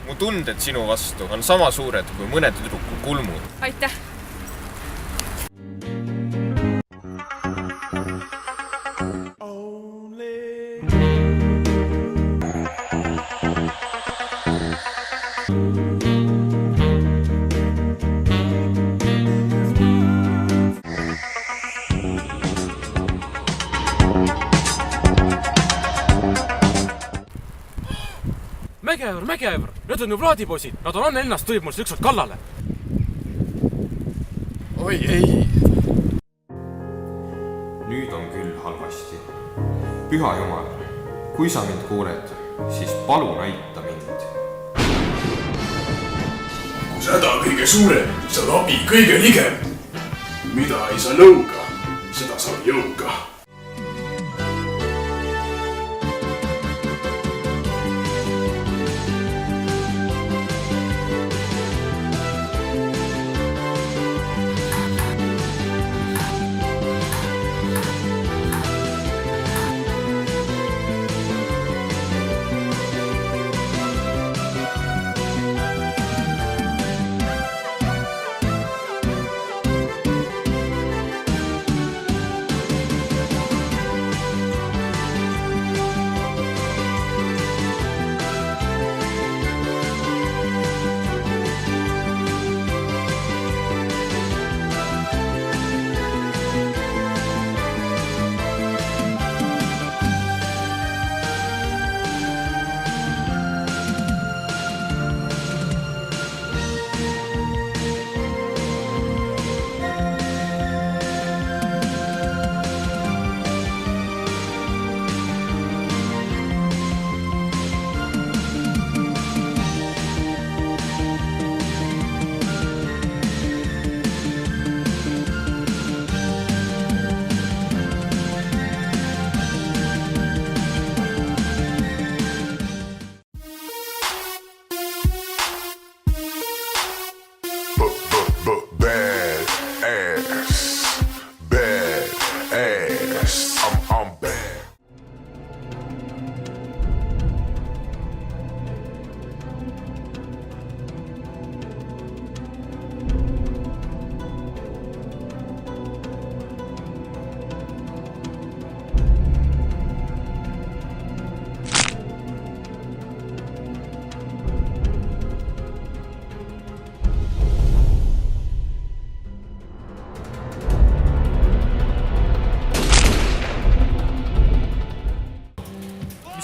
Mu tunded sinu vastu on sama suured kui mõne tüdruku kulmud. Aitäh! Mägeäevr, need on ju Vlaadipoisid, nad on Anne ennast tõib mul ükskord kallale. Oi ei! Nüüd on küll halvasti. Püha Jumal, kui sa mind kuuled, siis palun aita mind. Kus häda kõige suurem, see on abi kõige ligem. Mida ei saa nõuga, seda saab jõuga.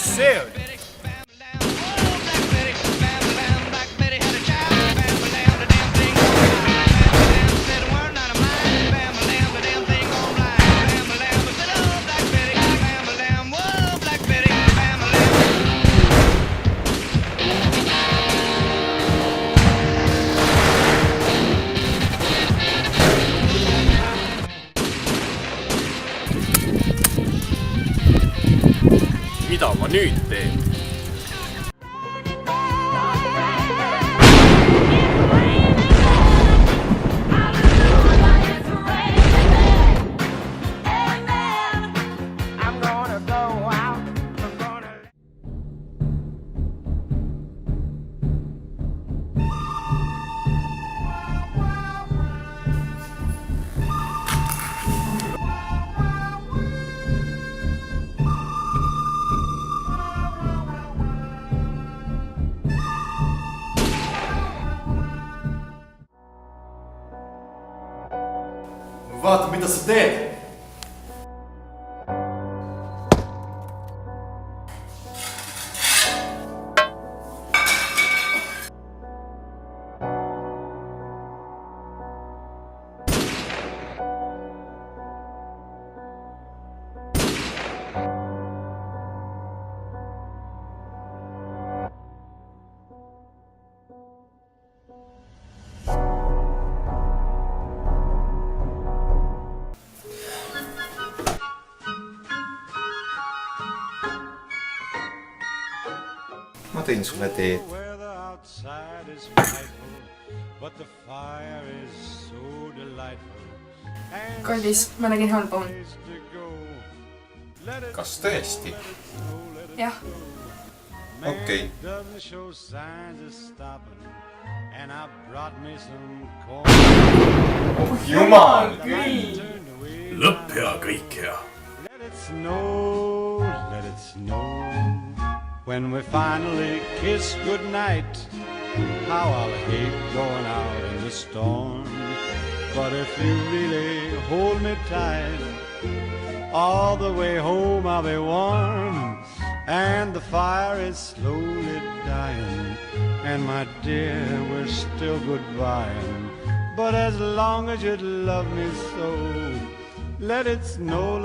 See on? Mida ma nüüd teen? Vaata, mida sa teed! Ma tõin sulle teed. Kallis, ma nägin halba und. Kas tõesti? Jah. okei . Doesn't show signs of stopping, and I brought me some corn. jumal küll . Turned away. lõpp hea , kõik hea . Let it snow, let it snow. When we finally kiss goodnight, how I'll hate going out in the storm. But if you really hold me tight, all the way home I'll be warm. And the fire is slowly dying, and my dear, we're still goodbying. But as long as you love me so, let it snow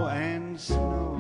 and snow.